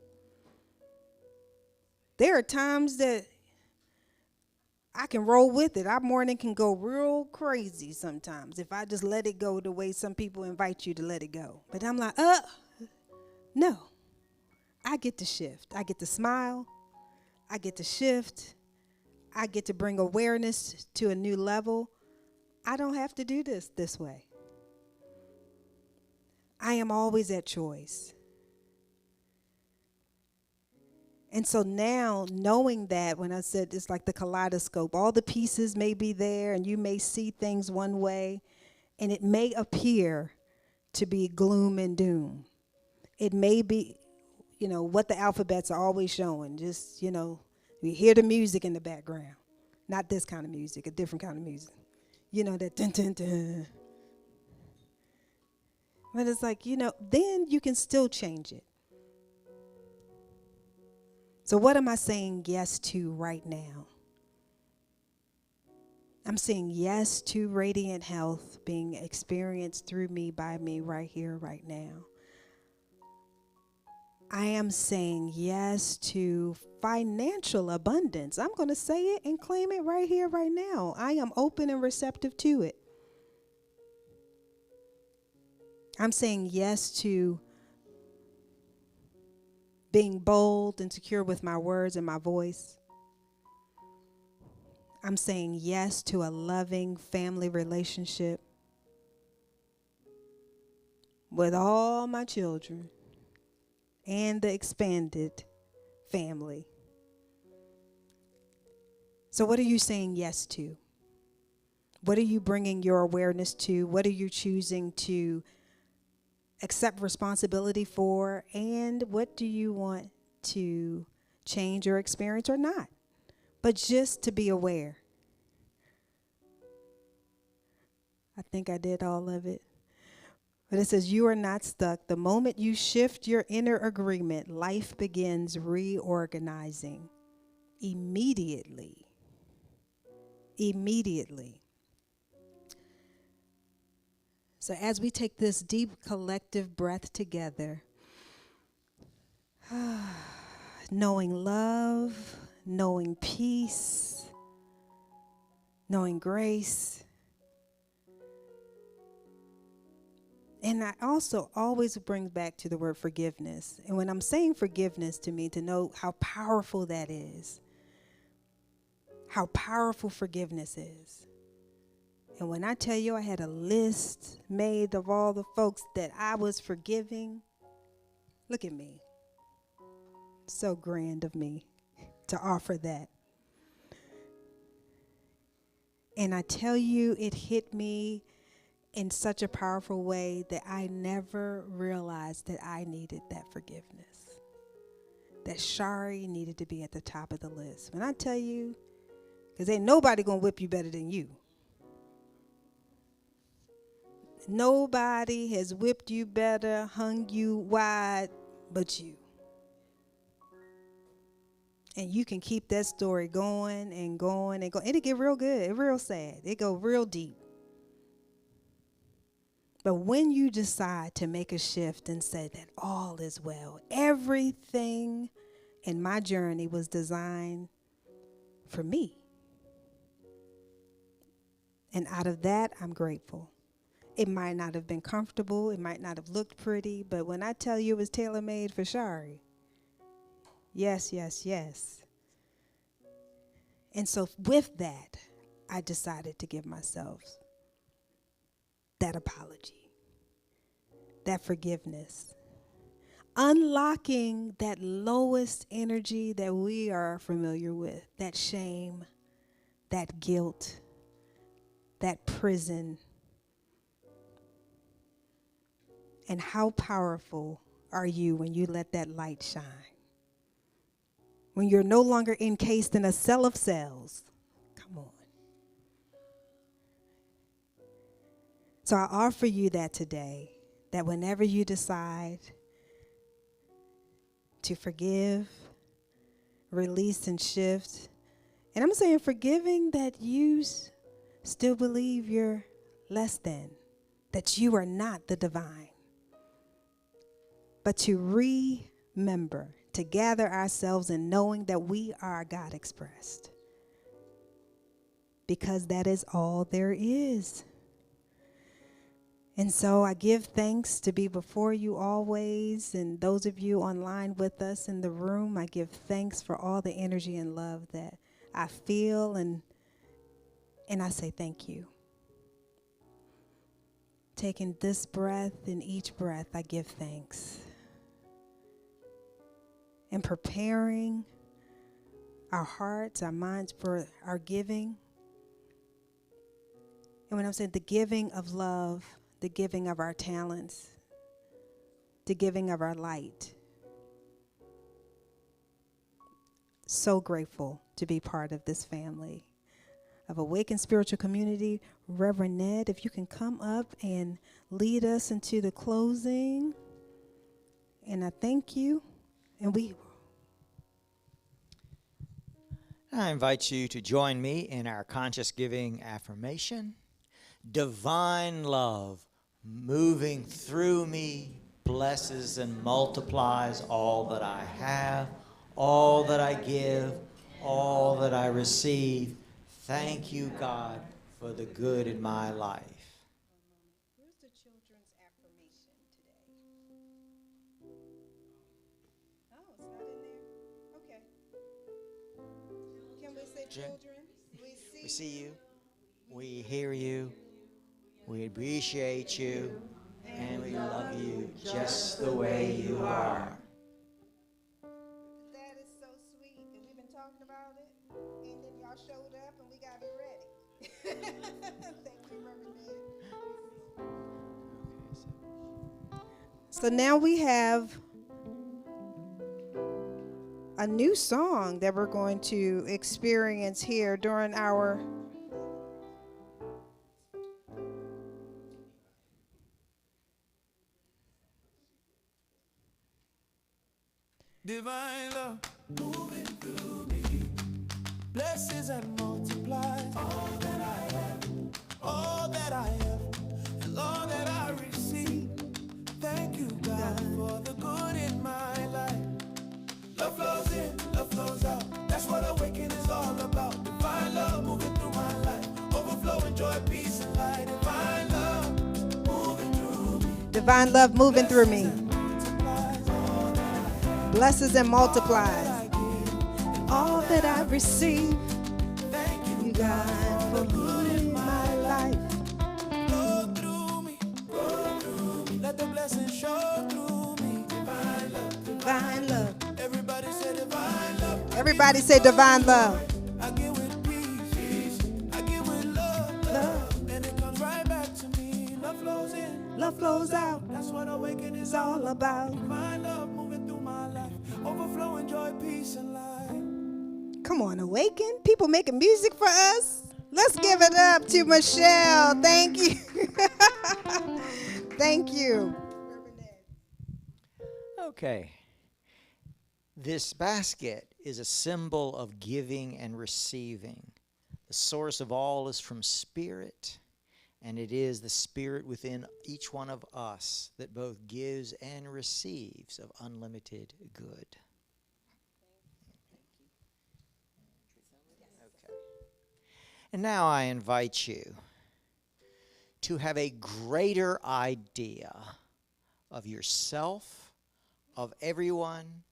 There are times that I can roll with it. Our morning can go real crazy sometimes if I just let it go the way some people invite you to let it go. But I'm like, no. I get to shift. I get to smile. I get to shift. I get to bring awareness to a new level. I don't have to do this way. I am always at choice. And so now, knowing that, when I said it's like the kaleidoscope, all the pieces may be there and you may see things one way, and it may appear to be gloom and doom. It may be, you know, what the alphabets are always showing. Just, you know, we hear the music in the background. Not this kind of music, a different kind of music. You know, that dun dun dun. But it's like, then you can still change it. So what am I saying yes to right now? I'm saying yes to radiant health being experienced through me, by me, right here, right now. I am saying yes to financial abundance. I'm going to say it and claim it right here, right now. I am open and receptive to it. I'm saying yes to being bold and secure with my words and my voice. I'm saying yes to a loving family relationship with all my children and the expanded family. So what are you saying yes to? What are you bringing your awareness to? What are you choosing to accept responsibility for? And what do you want to change or experience or not? But just to be aware. I think I did all of it. But it says you are not stuck. The moment you shift your inner agreement, life begins reorganizing immediately. Immediately. So as we take this deep collective breath together, knowing love, knowing peace, knowing grace. And I also always brings back to the word forgiveness. And when I'm saying forgiveness, to me, to know how powerful that is, how powerful forgiveness is. And when I tell you I had a list made of all the folks that I was forgiving, look at me. So grand of me to offer that. And I tell you, it hit me in such a powerful way that I never realized that I needed that forgiveness. That Shari needed to be at the top of the list. When I tell you, because ain't nobody going to whip you better than you. Nobody has whipped you better, hung you wide, but you. And you can keep that story going and going and going. It'll get real good. It's real sad. It go real deep. But when you decide to make a shift and say that all is well, everything in my journey was designed for me. And out of that, I'm grateful. It might not have been comfortable. It might not have looked pretty. But when I tell you it was tailor-made for Shari, yes, yes, yes. And so with that, I decided to give myself that apology, that forgiveness, unlocking that lowest energy that we are familiar with, that shame, that guilt, that prison. And how powerful are you when you let that light shine? When you're no longer encased in a cell of cells. Come on. So I offer you that today, that whenever you decide to forgive, release, and shift, and I'm saying forgiving that you still believe you're less than, that you are not the divine, but to remember, to gather ourselves in knowing that we are God expressed, because that is all there is. And so I give thanks to be before you always, and those of you online with us in the room, I give thanks for all the energy and love that I feel, and I say thank you. Taking this breath, in each breath, I give thanks. And preparing our hearts, our minds for our giving. And when I'm saying the giving of love, the giving of our talents, the giving of our light. So grateful to be part of this family. of Awaken Spiritual Community, Reverend Ned, if you can come up and lead us into the closing. And I thank you. And I invite you to join me in our conscious giving affirmation. Divine love moving through me blesses and multiplies all that I have, all that I give, all that I receive. Thank you, God, for the good in my life. where's the children's affirmation today? Oh, it's not in there? Okay. Can we say Jen, children? We see you, we hear you, we appreciate you, and we love you just the way you are. That is so sweet. And we've been talking about it. And then y'all showed up and we got it ready. Thank you, Reverend Ned. So now we have a new song that we're going to experience here during our divine love moving through me, blesses and multiplies all that I have, all that I have, and all that I receive. Thank you, God, for the good in my life. Love flows in, love flows out. That's what Awaken is all about. Divine love moving through my life, overflowing joy, peace, and light. Divine love moving through me. divine love moving through me. Blesses and multiplies all that I receive. Thank you, God, for good in my life. Go through me, go through me. Let the blessings show through me. Divine love, Divine love. everybody say divine love. Everybody say divine love. I give with peace, I give with love, and it comes right back to me. Love flows in, Love flows out. that's what Awaken is It's all about. Divine love moving through my life, overflowing joy, peace, and light. Come on, Awaken. People making music for us. Let's give it up to Michelle. Thank you. Thank you. Okay. This basket is a symbol of giving and receiving. The source of all is from Spirit, and it is the Spirit within each one of us that both gives and receives of unlimited good. Okay. And now I invite you to have a greater idea of yourself, of everyone,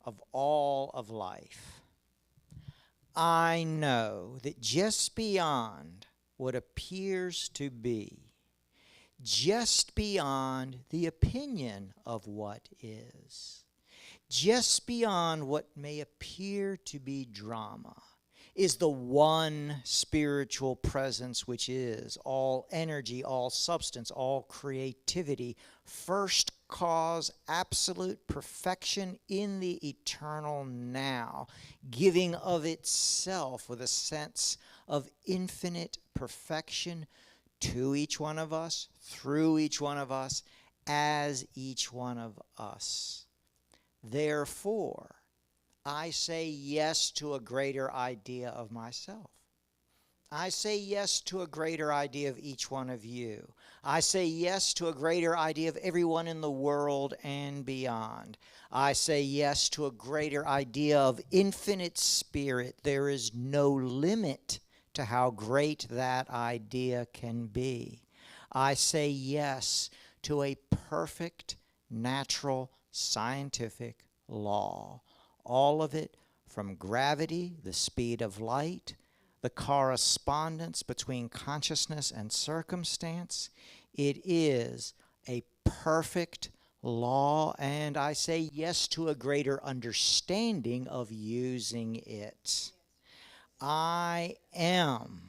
of all of life. I know that just beyond what appears to be, just beyond the opinion of what is, just beyond what may appear to be drama, is the one spiritual presence which is all energy, all substance, all creativity, first cause, absolute perfection in the eternal now, giving of itself with a sense of infinite perfection to each one of us, through each one of us, as each one of us. Therefore, I say yes to a greater idea of myself. I say yes to a greater idea of each one of you. I say yes to a greater idea of everyone in the world and beyond. I say yes to a greater idea of infinite spirit. There is no limit to how great that idea can be. I say yes to a perfect, natural, scientific law. All of it from gravity, the speed of light, the correspondence between consciousness and circumstance. It is a perfect law, and I say yes to a greater understanding of using it. I am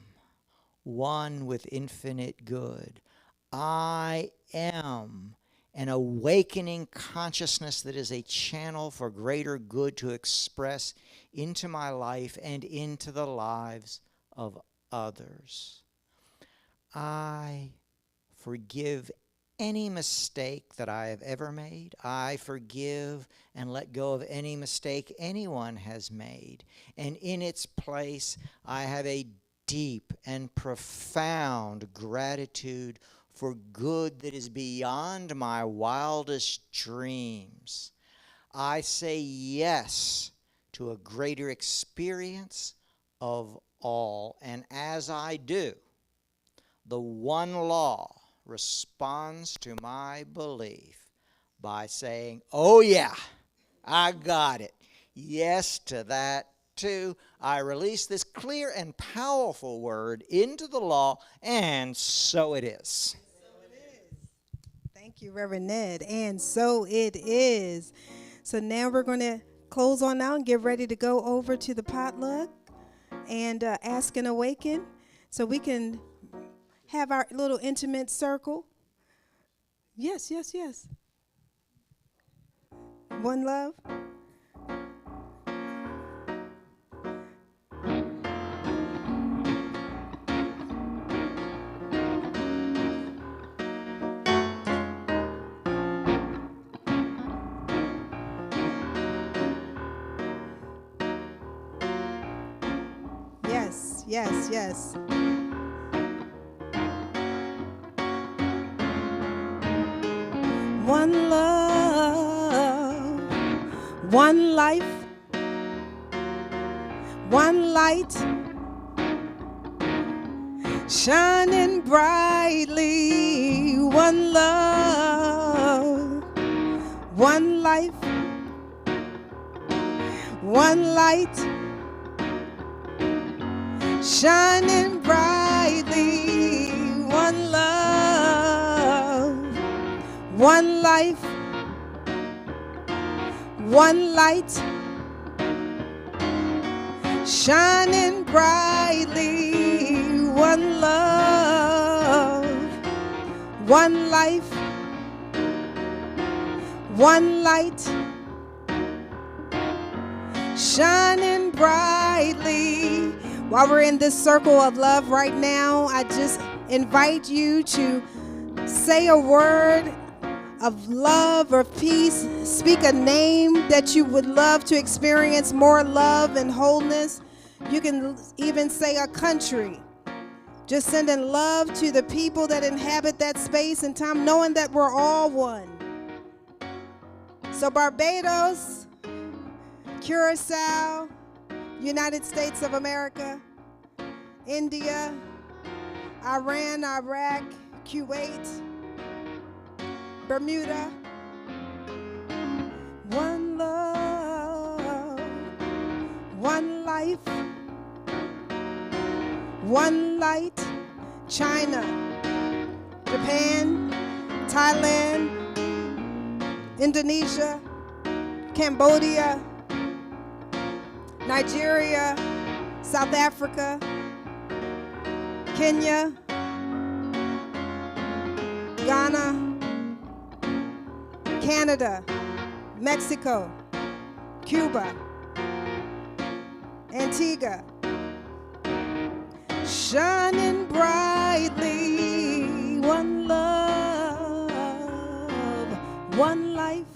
one with infinite good. I am an awakening consciousness that is a channel for greater good to express into my life and into the lives of others. I forgive any mistake that I have ever made. I forgive and let go of any mistake anyone has made. And in its place, I have a deep and profound gratitude for good that is beyond my wildest dreams. I say yes to a greater experience of all. And as I do, the one law responds to my belief by saying, oh yeah, I got it. Yes to that too. I release this clear and powerful word into the law, and so it is. Thank you, Reverend Ned. And so it is. So now we're going to close on out and get ready to go over to the potluck and ask and awaken so we can have our little intimate circle. Yes, yes, yes. One love. Yes, yes, yes. One love, one life, one light, shining brightly. One love, one life, one light, shining brightly. One love, one life, one light, shining brightly. One love, one life, one light, shining brightly. While we're in this circle of love right now, I just invite you to say a word of love or peace. Speak a name that you would love to experience more love and wholeness. You can even say a country. Just sending love to the people that inhabit that space and time, knowing that we're all one. So Barbados, Curacao, United States of America, India, Iran, Iraq, Kuwait, Bermuda. One love, one life, one light. China, Japan, Thailand, Indonesia, Cambodia, Nigeria, South Africa, Kenya, Ghana, Canada, Mexico, Cuba, Antigua, shining brightly. One love, one life,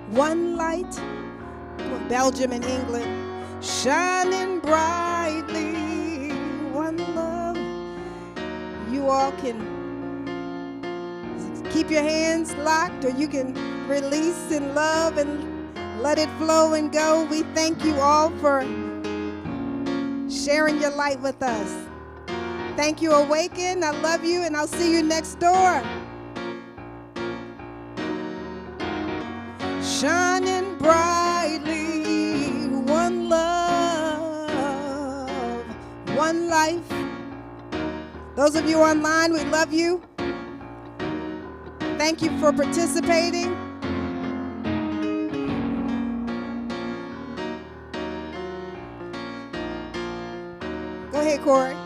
one light. Belgium and England, shining brightly. One love. You all can keep your hands locked, or you can release in love and let it flow and go. We thank you all for sharing your light with us. Thank you, Awaken. I love you, and I'll see you next door. Shining brightly, one love, one life. Those of you online, we love you. Thank you for participating. Go ahead, Corey.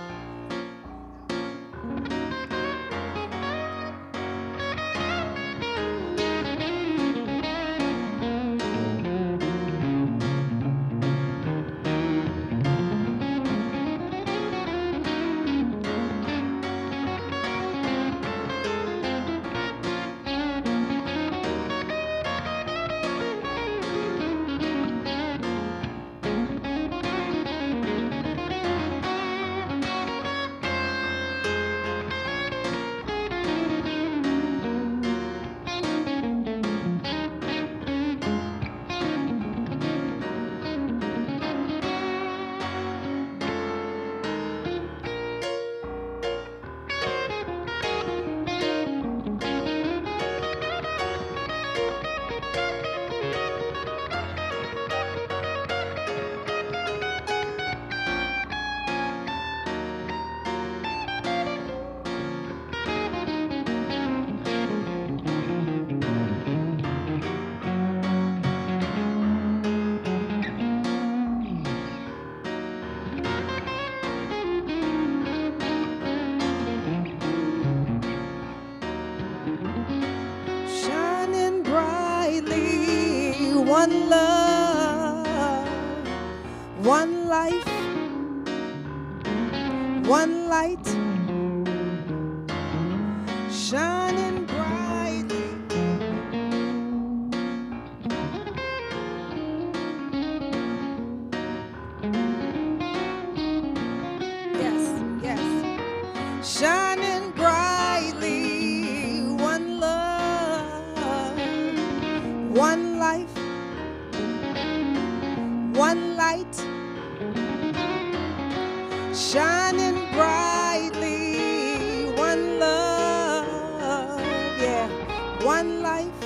one love, one life, one light, shining brightly. Yes, yes. Shining brightly, one love, one life, one light, shining brightly, one love, yeah, one life.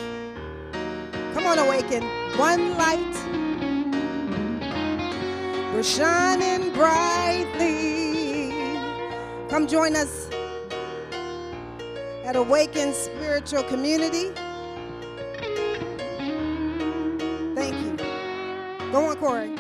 Come on, Awaken, one light. We're shining brightly. Come join us at Awaken Spiritual Community. Thank you. Go on, Corey.